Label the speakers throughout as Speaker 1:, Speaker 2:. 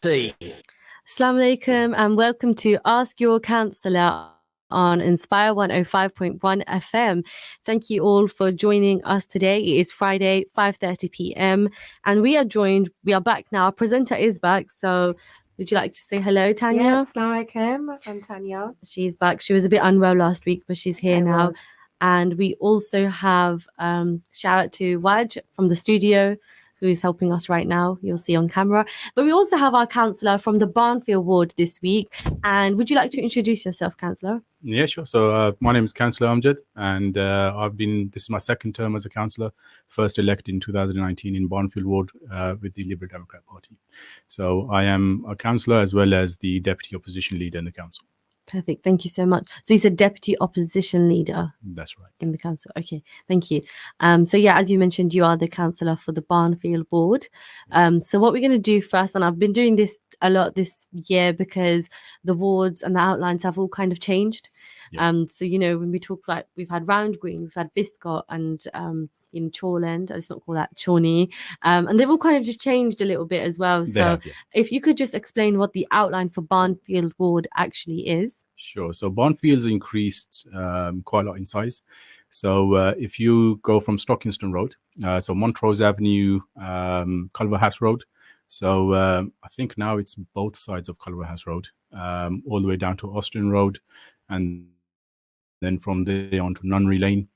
Speaker 1: Assalamu
Speaker 2: alaikum and welcome to Ask Your Councillor on Inspire 105.1 FM. Thank you all for joining us today. It is Friday, 5:30 p.m. and we are back now. Our presenter is back. So would you like to say hello, Tanya?
Speaker 3: Yeah, Assalamu alaikum. I'm Tanya.
Speaker 2: She's back. She was a bit unwell last week, but she's here now. And we also have shout out to Waj from the studio, who's helping us right now. You'll see on camera. But we also have our councillor from the Barnfield Ward this week. And would you like to introduce yourself, councillor?
Speaker 4: Yeah, sure. So my name is Cllr Amjad, and this is my second term as a councillor, first elected in 2019 in Barnfield Ward with the Liberal Democrat Party. So I am a councillor as well as the deputy opposition leader in the council.
Speaker 2: Perfect. Thank you so much. So he's a deputy opposition leader.
Speaker 4: That's right.
Speaker 2: In the council. Okay. Thank you. So yeah, as you mentioned, you are the councillor for the Barnfield Ward. So what we're going to do first, and I've been doing this a lot this year because the wards and the outlines have all kind of changed. Yeah. So, you know, when we talk, like, we've had Round Green, we've had Biscot, and in Chorland, let's not call that Chorney, and they've all kind of just changed a little bit as well. So if you could just explain what the outline for Barnfield Ward actually is.
Speaker 4: Sure. So Barnfield's increased quite a lot in size. So if you go from Stockingston Road, so Montrose Avenue, Culver House Road, so I think now it's both sides of Culver House Road, all the way down to Austin Road, and then from there on to Nunnery Lane.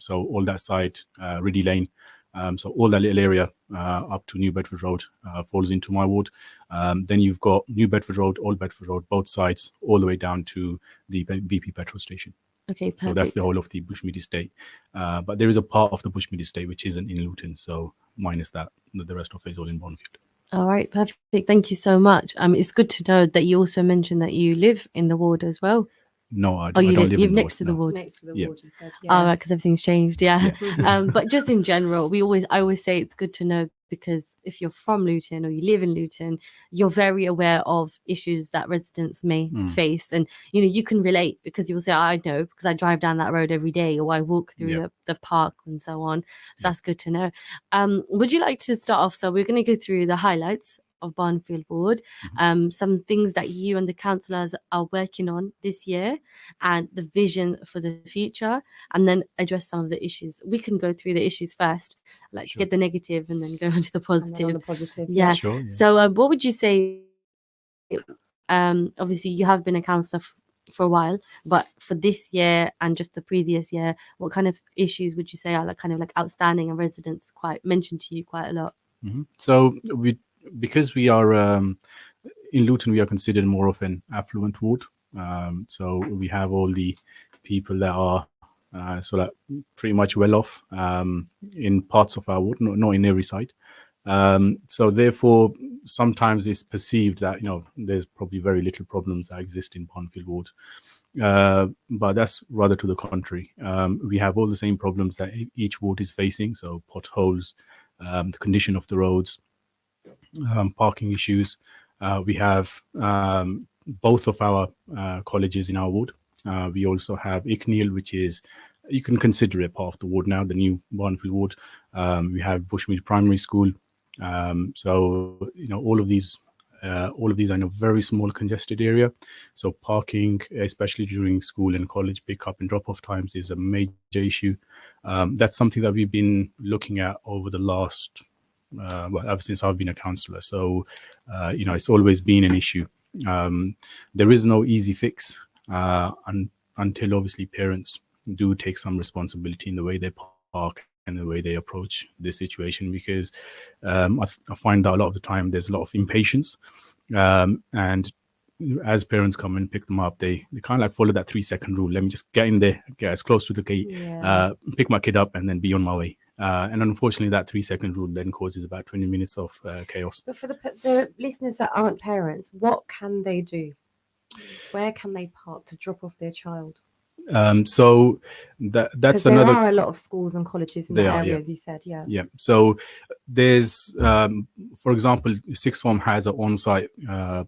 Speaker 4: So all that side, Riddy Lane, so all that little area up to New Bedford Road falls into my ward. Then you've got New Bedford Road, Old Bedford Road, both sides, all the way down to the BP petrol station.
Speaker 2: Okay, perfect.
Speaker 4: So that's the whole of the Bushmead estate. But there is a part of the Bushmead estate which isn't in Luton, so minus that, the rest of it is all in Barnfield.
Speaker 2: All right, perfect. Thank you so much. It's good to know that you also mentioned that you live in the ward as well.
Speaker 4: No, I don't live in
Speaker 2: next to the ward.
Speaker 3: Next to the ward, you said. Yeah.
Speaker 2: Oh, right, because everything's changed. Yeah. But just in general, I always say it's good to know, because if you're from Luton or you live in Luton, you're very aware of issues that residents may face, and you know you can relate because you will say, I know because I drive down that road every day, or I walk through the park and so on. So that's good to know. Would you like to start off? So we're going to go through the highlights of Barnfield Ward, some things that you and the councillors are working on this year, and the vision for the future, and then address some of the issues. We can go through the issues first, to get the negative, and then go on to the positive.
Speaker 3: Yeah.
Speaker 4: Sure, yeah.
Speaker 2: So what would you say, obviously you have been a councillor for a while, but for this year and just the previous year, what kind of issues would you say are outstanding and residents mentioned to you quite a lot?
Speaker 4: So because we are in Luton, we are considered more of an affluent ward. So we have all the people that are pretty much well off in parts of our ward, not in every side. So therefore, sometimes it's perceived that there's probably very little problems that exist in Barnfield Ward. But that's rather to the contrary. We have all the same problems that each ward is facing. So potholes, the condition of the roads, parking issues. We have both of our colleges in our ward. We also have Icknield, which is, you can consider it part of the ward now, the new Barnfield Ward. We have Bushmead Primary School. So all of these are in a very small congested area. So parking, especially during school and college pick-up and drop-off times, is a major issue. That's something that we've been looking at over the last ever since I've been a councillor. So, it's always been an issue. There is no easy fix until obviously parents do take some responsibility in the way they park and the way they approach this situation, because I find that a lot of the time there's a lot of impatience, and as parents come and pick them up, they kind of follow that 3-second rule. Let me just get in there, get as close to the gate, pick my kid up, and then be on my way. And unfortunately, that 3-second rule then causes about 20 minutes of chaos.
Speaker 3: But for the listeners that aren't parents, what can they do? Where can they park to drop off their child?
Speaker 4: So that's
Speaker 3: there
Speaker 4: another.
Speaker 3: There are a lot of schools and colleges in that area, as you said. Yeah.
Speaker 4: So there's, for example, sixth form has an on-site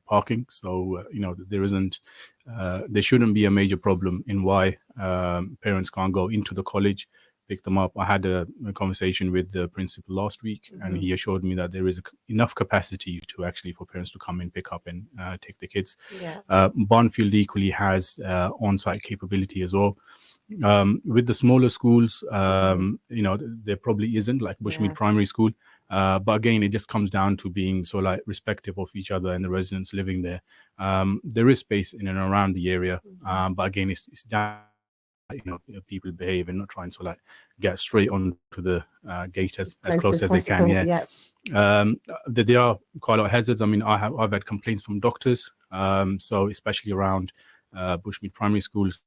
Speaker 4: parking. So there shouldn't be a major problem in why parents can't go into the college pick them up. I had a conversation with the principal last week, and he assured me that there is enough capacity to actually for parents to come in, pick up, and take the kids. Barnfield equally has on-site capability as well. With the smaller schools, there probably isn't, like Bushmead Primary School. But again, it just comes down to being so like respective of each other and the residents living there. There is space in and around the area, but again, it's down, people behave and not trying to like get straight onto the gate as close as they can. There are quite a lot of hazards. I mean, I've had complaints from doctors, so especially around Bushmead Primary Schools.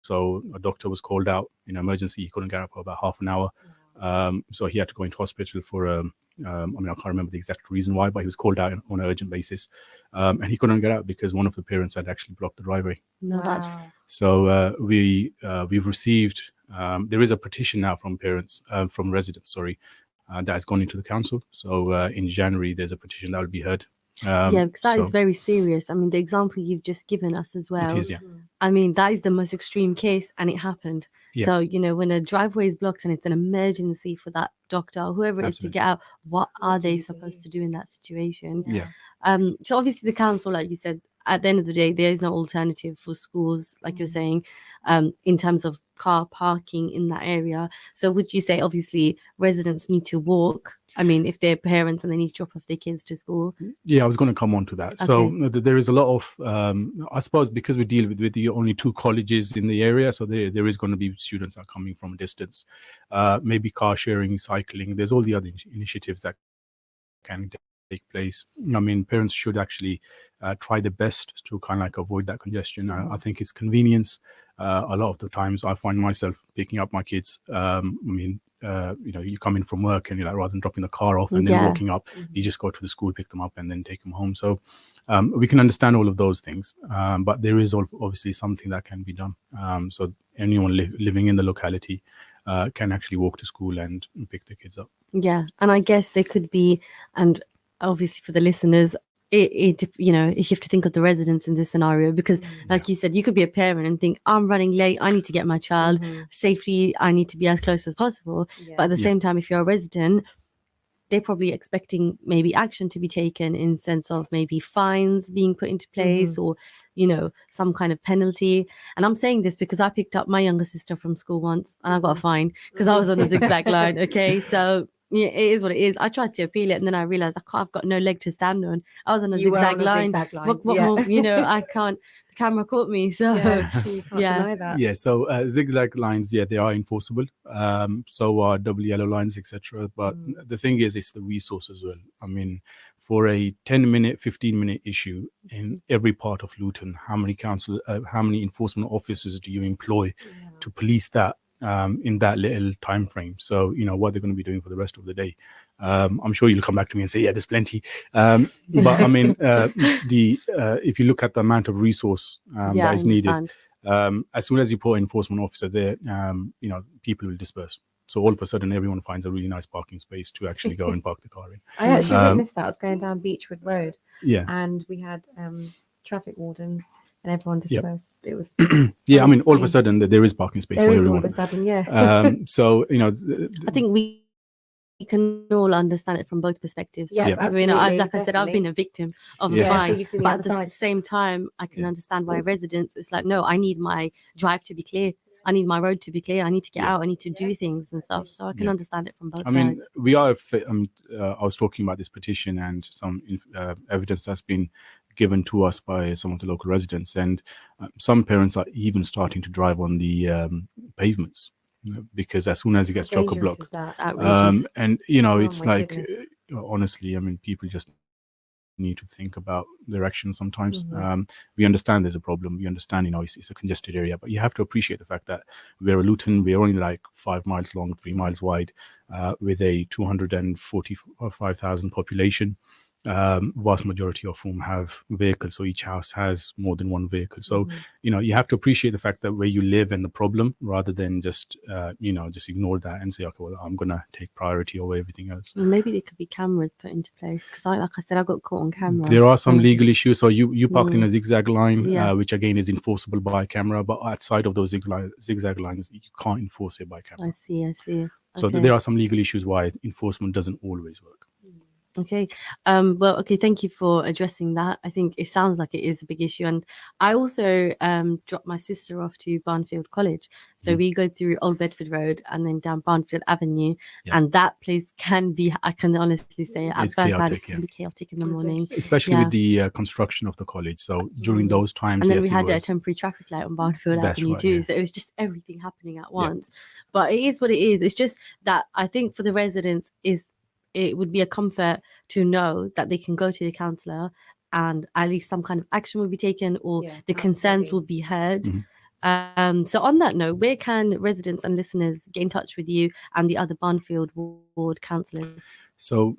Speaker 4: So a doctor was called out in emergency. He couldn't get out for about half an hour. So he had to go into hospital for, I can't remember the exact reason why, but he was called out on an urgent basis. And he couldn't get out because one of the parents had actually blocked the driveway. So we've received, there is a petition now from residents, that has gone into the council. So in January, there's a petition that will be heard.
Speaker 2: Because that is very serious. I mean, the example you've just given us as well.
Speaker 4: It is,
Speaker 2: I mean, that is the most extreme case, and it happened. So, when a driveway is blocked and it's an emergency for that doctor or whoever it is to get out, what are they supposed to do in that situation? So obviously the council, like you said, at the end of the day, there is no alternative for schools, like you're saying, in terms of car parking in that area. So would you say, obviously, residents need to walk? I mean, if they're parents and they need to drop off their kids to school.
Speaker 4: Yeah, I was going to come on to that. Okay. So there is a lot of, I suppose, because we deal with the only 2 colleges in the area, so there is going to be students that are coming from a distance, maybe car sharing, cycling. There's all the other initiatives that can take place. I mean, parents should actually try their best to kind of like avoid that congestion. I think it's convenience. A lot of the times I find myself picking up my kids. You come in from work and you're like, rather than dropping the car off and then walking up, you just go to the school, pick them up, and then take them home. So we can understand all of those things, but there is obviously something that can be done. So anyone living in the locality can actually walk to school and pick the kids up.
Speaker 2: Yeah, and I guess there could be, and obviously for the listeners, you have to think of the residents in this scenario, because like you said, you could be a parent and think, I'm running late, I need to get my child safety, I need to be as close as possible. But at the same time, if you're a resident, they're probably expecting maybe action to be taken in sense of maybe fines being put into place or some kind of penalty. And I'm saying this because I picked up my younger sister from school once and I got a fine because I was on the zigzag line. Okay, so yeah, it is what it is. I tried to appeal it and then I realized I've got no leg to stand on. I was on a zigzag line. What more, I can't, the camera caught me. So
Speaker 3: you can't deny that.
Speaker 4: Yeah, so zigzag lines, they are enforceable. So are double yellow lines, etc. But the thing is, it's the resource as well. I mean, for a 10-minute, 15-minute issue in every part of Luton, how many enforcement officers do you employ to police that? In that little time frame? So what they're going to be doing for the rest of the day. I'm sure you'll come back to me and say, there's plenty, but I mean, if you look at the amount of resource that is needed, as soon as you put an enforcement officer there, people will disperse. So all of a sudden everyone finds a really nice parking space to actually go and park the car in.
Speaker 3: I actually witnessed that. I was going down Beechwood Road, and we had traffic wardens and everyone dispersed. It was
Speaker 4: I mean, all of a sudden there is parking space for everyone.
Speaker 3: All of a sudden,
Speaker 4: so
Speaker 2: I think we can all understand it from both perspectives.
Speaker 3: I mean,
Speaker 2: like I said, I've been a victim of a fine, but at the same time, I can understand why residents, it's like, no, I need my drive to be clear. I need my road to be clear. I need to get out. I need to do things and stuff. So I can understand it from both sides.
Speaker 4: I mean, we are. I was talking about this petition and some evidence that's been given to us by some of the local residents, and some parents are even starting to drive on the pavements because as soon as it gets chock-a-block, and it's like honestly, I mean, people just need to think about their actions sometimes. We understand there's a problem. We understand, it's a congested area, but you have to appreciate the fact that we're a Luton, we're only like 5 miles long, 3 miles wide, with a 245,000 population. vast majority of whom have vehicles, so each house has more than one vehicle. So you have to appreciate the fact that where you live and the problem, rather than just just ignore that and say, okay, well, I'm gonna take priority over everything else.
Speaker 2: Well, maybe there could be cameras put into place, because like I said, I got caught on camera.
Speaker 4: There are some legal issues. So you parked in a zigzag line,
Speaker 2: Yeah.
Speaker 4: which again is enforceable by camera, but outside of those zigzag lines, you can't enforce it by camera.
Speaker 2: I see.
Speaker 4: So
Speaker 2: Okay.
Speaker 4: there are some legal issues why enforcement doesn't always work.
Speaker 2: Okay. Well, okay, thank you for addressing that. I think it sounds like it is a big issue. And I also dropped my sister off to Barnfield College. So we go through Old Bedford Road and then down Barnfield Avenue.
Speaker 4: Yeah.
Speaker 2: And that place can be, I can honestly say, at
Speaker 4: It's
Speaker 2: first
Speaker 4: chaotic,
Speaker 2: it can be chaotic in the morning.
Speaker 4: Especially with the construction of the college. So during those times,
Speaker 2: And then
Speaker 4: yes,
Speaker 2: we had
Speaker 4: it
Speaker 2: a
Speaker 4: was.
Speaker 2: temporary traffic light on Barnfield
Speaker 4: That's
Speaker 2: Avenue
Speaker 4: right,
Speaker 2: too.
Speaker 4: yeah.
Speaker 2: So it was just everything happening at once. But it is what it is. It's just that I think for the residents it would be a comfort to know that they can go to the councillor and at least some kind of action will be taken, or the concerns will be heard. So on that note, where can residents and listeners get in touch with you and the other Barnfield Ward councillors?
Speaker 4: So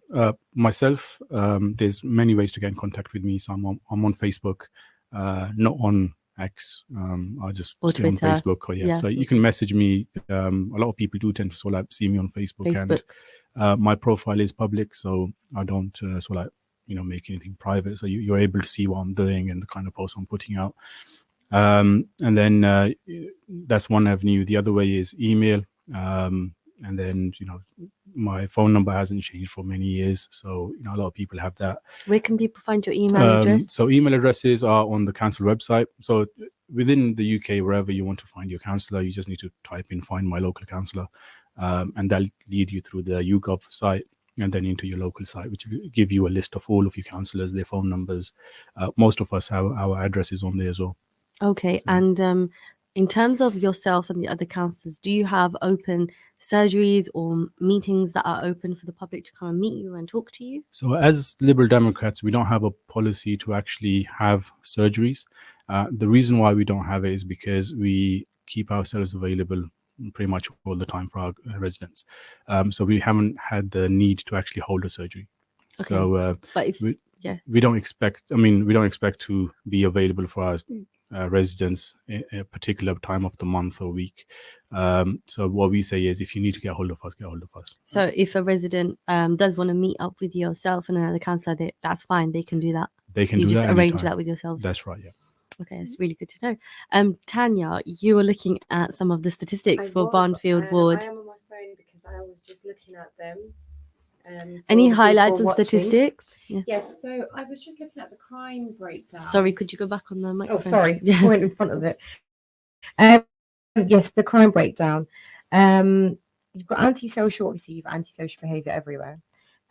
Speaker 4: myself, there's many ways to get in contact with me. So I'm on Facebook, not on X. I just
Speaker 2: Or
Speaker 4: stay on
Speaker 2: Twitter.
Speaker 4: Facebook. So you can message me. A lot of people do tend to sort of see me on Facebook. And my profile is public, so I don't make anything private. So you're able to see what I'm doing and the kind of posts I'm putting out. And then that's one avenue. The other way is email. And then my phone number hasn't changed for many years, so a lot of people have that.
Speaker 2: Where can people find your email address?
Speaker 4: So email addresses are on the council website. So within the UK, wherever you want to find your councillor, you just need to type in "find my local councillor," and that'll lead you through the YouGov site and then into your local site, which will give you a list of all of your councillors, their phone numbers. Most of us have our addresses on there as well.
Speaker 2: Okay, and in terms of yourself and the other councillors, do you have open surgeries or meetings that are open for the public to come and meet you and talk to you?
Speaker 4: So as Liberal Democrats, we don't have a policy to actually have surgeries. The reason why we don't have it is because we keep ourselves available pretty much all the time for our residents. So we haven't had the need to actually hold a surgery.
Speaker 2: Okay.
Speaker 4: So
Speaker 2: but if
Speaker 4: we don't expect to be available for our residents a particular time of the month or week. So what we say is, if you need to get hold of us, get hold of us.
Speaker 2: So if a resident does want to meet up with yourself and another councillor, that's fine. They can do that.
Speaker 4: They can
Speaker 2: you
Speaker 4: do
Speaker 2: just
Speaker 4: that
Speaker 2: arrange
Speaker 4: anytime.
Speaker 2: that with yourselves.
Speaker 4: That's right. Yeah.
Speaker 2: Okay, it's really good to know. Tanya, you were looking at some of the statistics for Barnfield Ward.
Speaker 3: I am on my phone because I was just looking at them.
Speaker 2: Any highlights and statistics?
Speaker 3: Yeah. Yes, so I was just looking at the crime breakdown.
Speaker 2: Sorry, could you go back on the microphone?
Speaker 3: Oh, sorry, I went in front of it. Yes, the crime breakdown. You've got antisocial, obviously you've antisocial behaviour everywhere.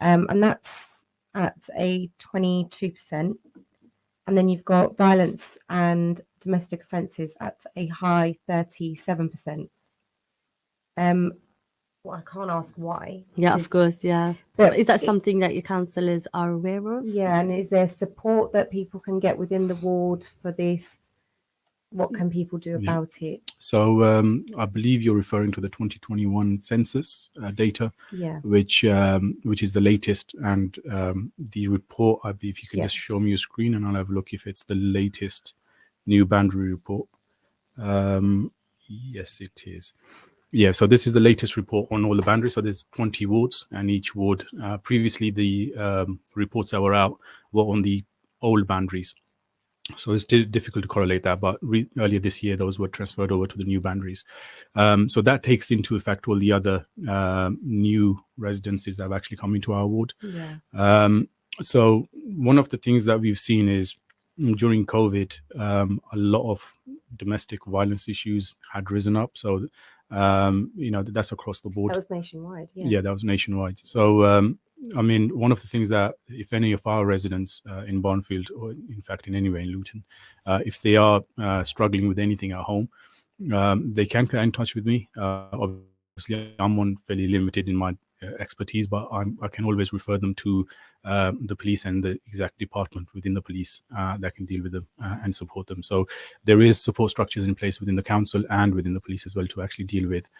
Speaker 3: And that's at a 22%. And then you've got violence and domestic offences at a high 37%. Well, I can't ask why.
Speaker 2: Yeah, of course, yeah. But is that something that your councillors are aware of?
Speaker 3: Yeah, and is there support that people can get within the ward for this? What can people do about it?
Speaker 4: So I believe you're referring to the 2021 census data, which is the latest, and the report, I believe you can just show me your screen and I'll have a look if it's the latest new boundary report. Yes, it is. Yeah, so this is the latest report on all the boundaries. So there's 20 wards, and each ward, previously the reports that were out were on the old boundaries. So it's still difficult to correlate that, but earlier this year, those were transferred over to the new boundaries. So that takes into effect all the other new residences that have actually come into our ward. So one of the things that we've seen is during COVID, a lot of domestic violence issues had risen up. So, that's across the board.
Speaker 3: That was nationwide.
Speaker 4: Yeah, that was nationwide. So, one of the things that if any of our residents in Barnfield, or in fact in anywhere in Luton, if they are struggling with anything at home, they can get in touch with me. Obviously, I'm fairly limited in my expertise, but I can always refer them to the police and the exact department within the police that can deal with them and support them. So there is support structures in place within the council and within the police as well to actually deal with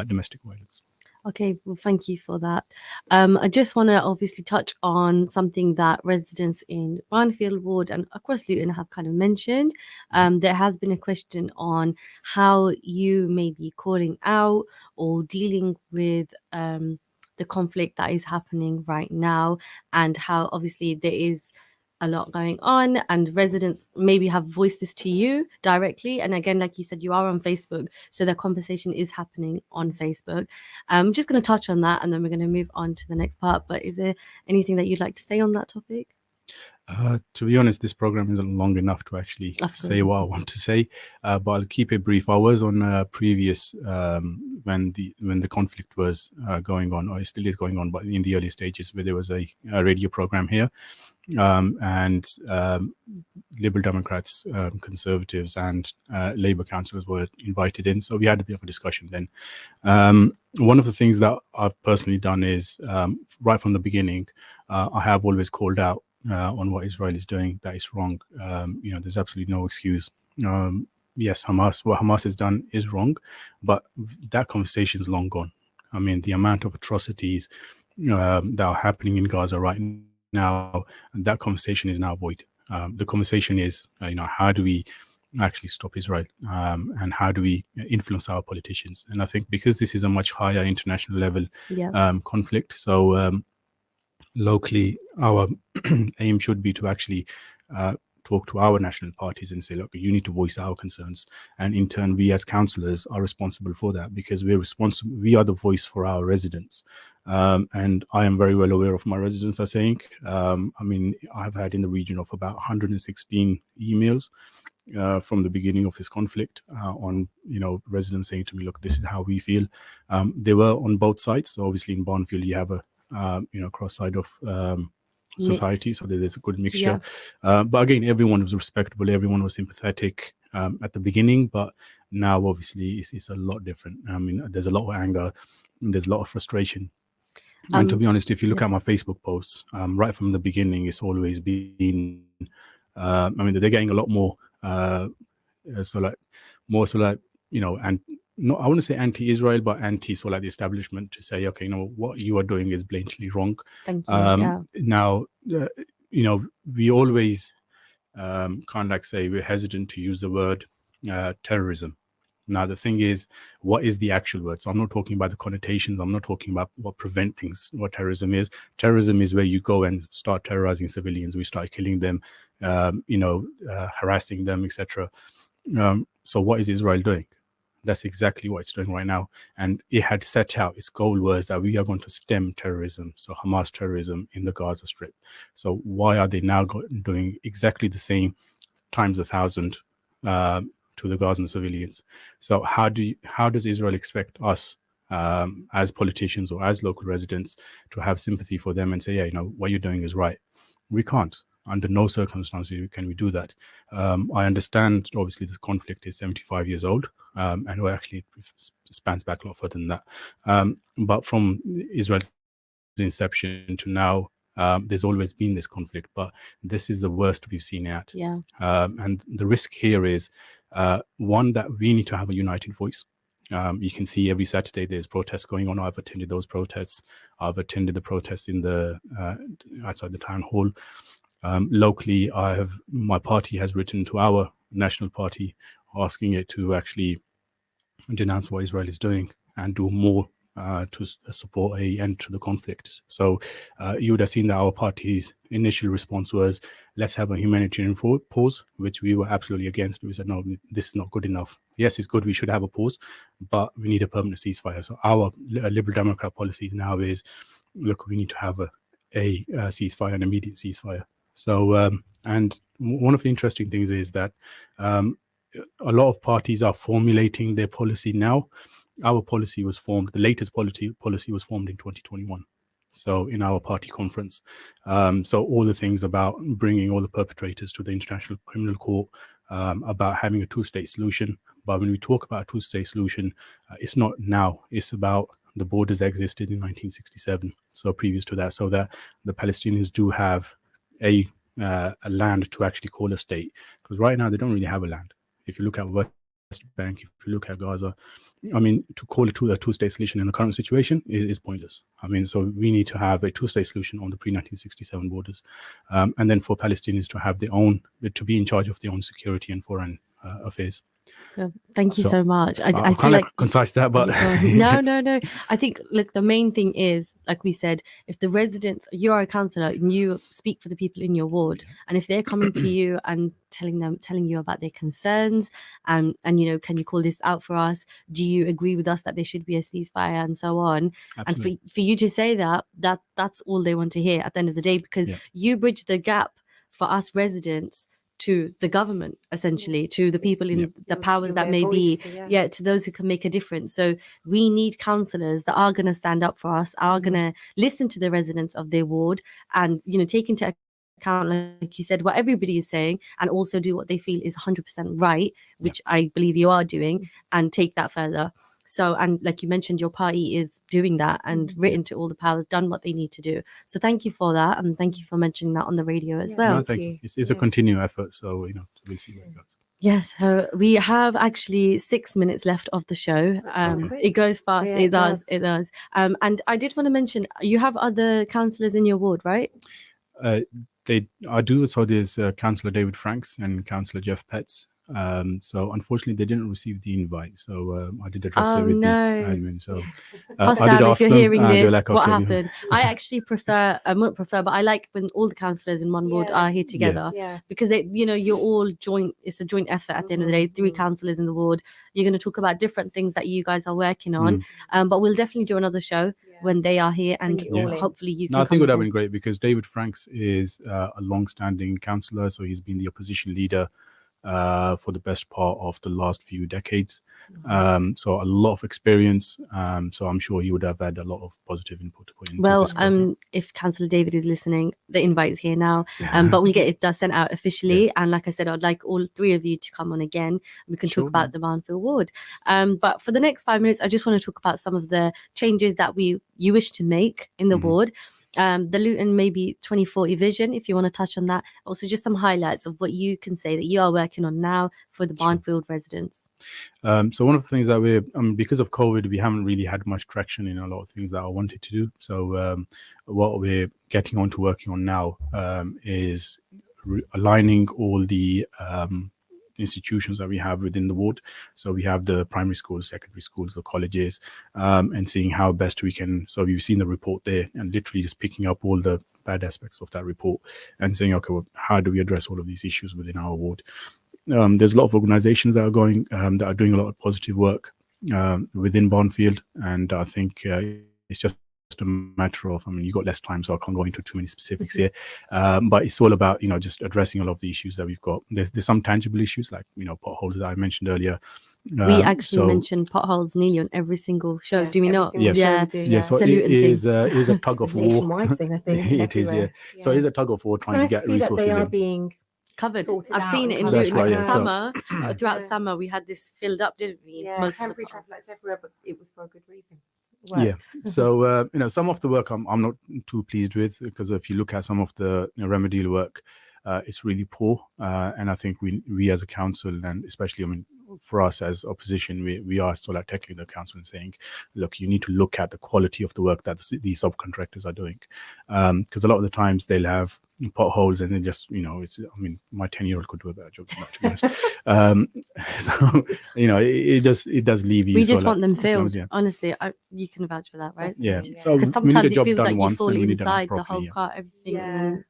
Speaker 4: domestic violence.
Speaker 2: Okay, well, thank you for that. I just want to obviously touch on something that residents in Barnfield Ward and across Luton have kind of mentioned. There has been a question on how you may be calling out or dealing with the conflict that is happening right now, and how obviously there is a lot going on and residents maybe have voiced this to you directly. And again, like you said, you are on Facebook, so the conversation is happening on Facebook. I'm just going to touch on that and then we're going to move on to the next part. But is there anything that you'd like to say on that topic?
Speaker 4: To be honest, this program isn't long enough to actually say what I want to say, but I'll keep it brief. I was on previous when the conflict was going on, or it still is going on, but in the early stages, where there was a radio program here, and Liberal Democrats, Conservatives, and Labour councillors were invited in. So we had a bit of a discussion then. One of the things that I've personally done is right from the beginning, I have always called out on what Israel is doing. That is wrong. There's absolutely no excuse. Yes, what Hamas has done is wrong, but that conversation is long gone. I mean, the amount of atrocities that are happening in Gaza right now, that conversation is now void. The conversation is, how do we actually stop Israel, and how do we influence our politicians? And I think because this is a much higher international level conflict, so locally, our aim should be to actually talk to our national parties and say, look, you need to voice our concerns. And in turn, we as councillors are responsible for that, because we are the voice for our residents. And I am very well aware of my residents are saying, I've had in the region of about 116 emails from the beginning of this conflict on, residents saying to me, look, this is how we feel. They were on both sides. So obviously in Barnfield, you have a cross side of society,
Speaker 2: Mixed.
Speaker 4: so there's a good mixture. But again, everyone was respectable, everyone was sympathetic at the beginning, but now obviously it's a lot different. I mean, there's a lot of anger, there's a lot of frustration. And to be honest, if you look at my Facebook posts, right from the beginning, it's always been, they're getting a lot more, and no, I wouldn't say anti-Israel, but anti the establishment, to say, okay, what you are doing is blatantly wrong.
Speaker 2: Thank you.
Speaker 4: Now, we always kind of like say we're hesitant to use the word terrorism. Now, the thing is, what is the actual word? So I'm not talking about the connotations. I'm not talking about what prevent things, what terrorism is. Terrorism is where you go and start terrorizing civilians. We start killing them, harassing them, etc. So what is Israel doing? That's exactly what it's doing right now. And it had set out, its goal was that we are going to stem terrorism, so Hamas terrorism in the Gaza Strip. So why are they now doing exactly the same times 1,000 to the Gazan civilians? So how does Israel expect us as politicians or as local residents to have sympathy for them and say, yeah, what you're doing is right? We can't. Under no circumstances can we do that. I understand, obviously, this conflict is 75 years old, and actually spans back a lot further than that. But from Israel's inception to now, there's always been this conflict, but this is the worst we've seen it. And the risk here is, one, that we need to have a united voice. You can see every Saturday there's protests going on. I've attended those protests. I've attended the protests in the outside the town hall. Locally, my party has written to our national party asking it to actually denounce what Israel is doing and do more to support an end to the conflict. So you would have seen that our party's initial response was, let's have a humanitarian pause, which we were absolutely against. We said, no, this is not good enough. Yes, it's good, we should have a pause, but we need a permanent ceasefire. So our Liberal Democrat policy now is, look, we need to have a ceasefire, an immediate ceasefire. So, and one of the interesting things is that a lot of parties are formulating their policy now. Our policy was formed, the latest policy was formed in 2021. So in our party conference, so all the things about bringing all the perpetrators to the International Criminal Court, about having a two-state solution. But when we talk about a two-state solution, it's not now, it's about the borders that existed in 1967. So previous to that, so that the Palestinians do have a land to actually call a state, because right now they don't really have a land. If you look at West Bank, if you look at Gaza, I mean, to call it a two-state solution in the current situation is pointless. I mean, so we need to have a two-state solution on the pre-1967 borders, and then for Palestinians to have their own, to be in charge of their own security and foreign affairs.
Speaker 2: Thank you so much.
Speaker 4: I
Speaker 2: feel like
Speaker 4: concise that, but
Speaker 2: no. I think, look, the main thing is, like we said, if the residents, you are a councillor and you speak for the people in your ward, and if they're coming to you and telling you about their concerns, and can you call this out for us? Do you agree with us that there should be a ceasefire and so on?
Speaker 4: Absolutely.
Speaker 2: And for you to say that's all they want to hear at the end of the day, because you bridge the gap for us residents to the government, essentially, to the people in the powers that may be, to those who can make a difference. So we need councillors that are going to stand up for us, are going to listen to the residents of their ward, and take into account, like you said, what everybody is saying, and also do what they feel is 100% right, which I believe you are doing, and take that further. So, and like you mentioned, your party is doing that and written to all the powers, done what they need to do. So thank you for that. And thank you for mentioning that on the radio as well.
Speaker 4: No, thank you. It's a continued effort. So, we'll see where it goes.
Speaker 2: Yes, so we have actually 6 minutes left of the show. It goes fast. It does. And I did want to mention, you have other councillors in your ward, right?
Speaker 4: I do. So there's Councillor David Franks and Councillor Jeff Petts. So unfortunately they didn't receive the invite, so I did address it with the admin. So I did ask
Speaker 2: if you're
Speaker 4: them,
Speaker 2: hearing this,
Speaker 4: like,
Speaker 2: what happened? I actually prefer, not prefer, but I like when all the councillors in one ward are here together, because they, you're all joint. It's a joint effort at the end of the day. 3 councillors in the ward. You're going to talk about different things that you guys are working on, but we'll definitely do another show when they are here, and hopefully you can.
Speaker 4: No, I think it would have been great, because David Franks is a long-standing councillor, so he's been the opposition leader for the best part of the last few decades. So a lot of experience. So I'm sure he would have had a lot of positive input to put into this program.
Speaker 2: If Councillor David is listening, the invite is here now. But we'll get it sent out officially. And like I said, I'd like all 3 of you to come on again. We can talk about the Barnfield Ward. But for the next 5 minutes, I just want to talk about some of the changes that you wish to make in the ward. The Luton maybe 2040 vision, if you want to touch on that. Also just some highlights of what you can say that you are working on now for the Barnfield residents.
Speaker 4: So one of the things that because of COVID, we haven't really had much traction in a lot of things that I wanted to do. So what we're getting on to working on now is aligning all the institutions that we have within the ward. So we have the primary schools, secondary schools, the colleges, and seeing how best we can. So you've seen the report there, and literally just picking up all the bad aspects of that report and saying, okay, well, how do we address all of these issues within our ward? There's a lot of organizations that are going, that are doing a lot of positive work within Barnfield, and I think it's just a matter of, you've got less time, so I can't go into too many specifics here, but it's all about just addressing a lot of the issues that we've got. There's some tangible issues like potholes that I mentioned earlier.
Speaker 2: We actually mentioned potholes nearly on every single show, do we not?
Speaker 4: So it is a tug of war.
Speaker 3: Nationwide thing, I think.
Speaker 4: It is, so it is a tug of war trying to get resources
Speaker 3: that they are
Speaker 4: in.
Speaker 3: being
Speaker 2: covered. I've
Speaker 3: out
Speaker 2: seen it in
Speaker 3: and
Speaker 2: Luton.
Speaker 3: covered.
Speaker 2: Like summer, throughout summer, we had this filled up, didn't we?
Speaker 3: Most temporary traffic lights everywhere, but it was for a good reason.
Speaker 4: So some of the work I'm not too pleased with, because if you look at some of the remedial work, it's really poor, and I think we as a council, and especially for us as opposition, we are sort of tackling the council and saying, look, you need to look at the quality of the work that the subcontractors are doing, because a lot of the times they'll have potholes and then just it's my 10-year-old could do a better job than that, to be honest. So it does leave you.
Speaker 2: We just want them filled. Honestly, you can vouch for that, right?
Speaker 4: So
Speaker 2: because sometimes it feels like you fall inside the whole
Speaker 4: properly,
Speaker 2: car, everything.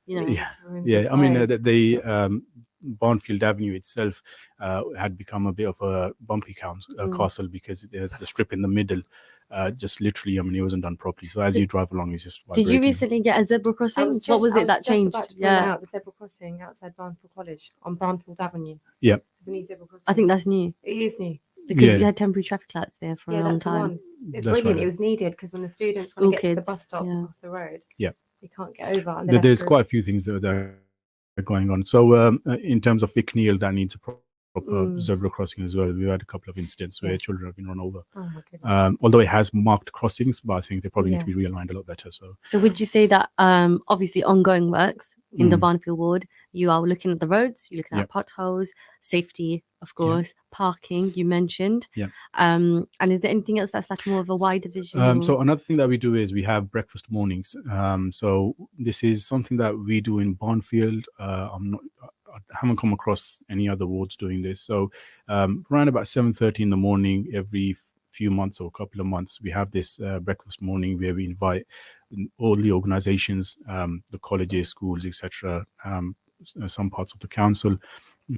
Speaker 4: The Barnfield Avenue itself had become a bit of a bumpy castle, because the strip in the middle just literally, it wasn't done properly. So as you drive along, it's just vibrating.
Speaker 2: Did you recently get a zebra crossing? What was it that changed?
Speaker 3: Out the zebra crossing outside Barnfield College on Barnfield Avenue.
Speaker 4: Yeah.
Speaker 3: There's a new zebra crossing.
Speaker 2: I think that's new.
Speaker 3: It is new.
Speaker 2: Because we had temporary traffic lights there for a long time.
Speaker 3: It's brilliant. Right. It was needed because when the students want to get to the bus stop across the road, they can't get over.
Speaker 4: There's quite a few things that are going on. So in terms of Vic Neal, that needs a proper zebra crossing as well. We've had a couple of incidents where children have been run over.
Speaker 3: Oh my goodness.
Speaker 4: Although it has marked crossings, but I think they probably need to be realigned a lot better. So
Speaker 2: would you say that obviously ongoing works, in the Barnfield Ward. You are looking at the roads, you're looking at
Speaker 4: Yep.
Speaker 2: potholes, safety, of course, parking, you mentioned.
Speaker 4: Yeah.
Speaker 2: And is there anything else that's like more of a wider vision?
Speaker 4: So another thing that we do is we have breakfast mornings. So this is something that we do in Barnfield. I haven't come across any other wards doing this. So around about 7:30 in the morning, every few months or a couple of months, we have this breakfast morning where we invite all the organizations, the colleges, schools, etc., some parts of the council,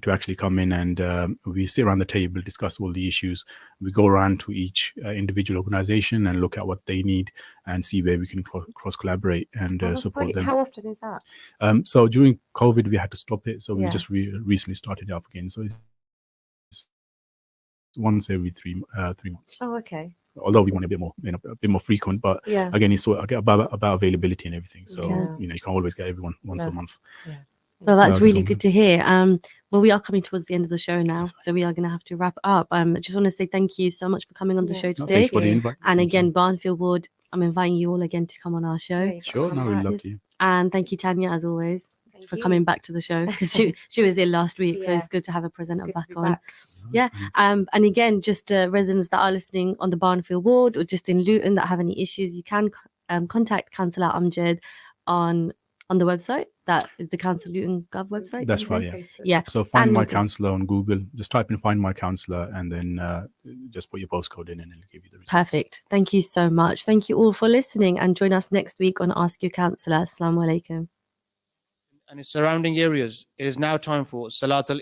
Speaker 4: to actually come in, and we sit around the table, discuss all the issues. We go around to each individual organization and look at what they need and see where we can cross collaborate and support them.
Speaker 3: How often is that?
Speaker 4: So during COVID, we had to stop it. So we
Speaker 3: Yeah.
Speaker 4: just recently started it up again. So it's once every 3 months.
Speaker 3: Oh, okay.
Speaker 4: Although we want a bit more, a bit more frequent, but
Speaker 3: Yeah.
Speaker 4: again, it's about availability and everything. So
Speaker 3: Yeah.
Speaker 4: you can't always get everyone once a month.
Speaker 3: Yeah.
Speaker 2: Well, that's
Speaker 4: No,
Speaker 2: really
Speaker 4: just
Speaker 2: good to hear. Well, we are coming towards the end of the show now, so we are going to have to wrap up. I just want to say thank you so much for coming on the
Speaker 3: Yeah.
Speaker 2: show
Speaker 4: No,
Speaker 2: today.
Speaker 4: thank you for the invite.
Speaker 2: And
Speaker 4: Thank
Speaker 2: again,
Speaker 4: you.
Speaker 2: Barnfield Ward, I'm inviting you all again to come on our show.
Speaker 3: Great.
Speaker 4: Sure, no, we'd love to.
Speaker 2: And thank you, Tanya, as always,
Speaker 3: Thank
Speaker 2: for
Speaker 3: you.
Speaker 2: coming back to the show, because she was in last week, so
Speaker 3: Yeah.
Speaker 2: it's good to have a presenter
Speaker 3: It's good to
Speaker 2: back
Speaker 3: be
Speaker 2: on.
Speaker 3: back.
Speaker 2: Yeah. And again, just residents that are listening on the Barnfield Ward or just in Luton that have any issues, you can contact Cllr Amjad on the website. That is the Council Luton Gov website.
Speaker 4: That's
Speaker 2: did you
Speaker 4: right,
Speaker 2: say?
Speaker 4: yeah.
Speaker 2: Yeah.
Speaker 4: So find
Speaker 2: And
Speaker 4: my
Speaker 2: look, it's-
Speaker 4: councillor on Google. Just type in "find my councillor" and then just put your postcode in, and it'll give you the results.
Speaker 2: Perfect. Thank you so much. Thank you all for listening, and join us next week on Ask Your Councillor. Assalamu alaikum.
Speaker 1: And its surrounding areas, it is now time for Salatul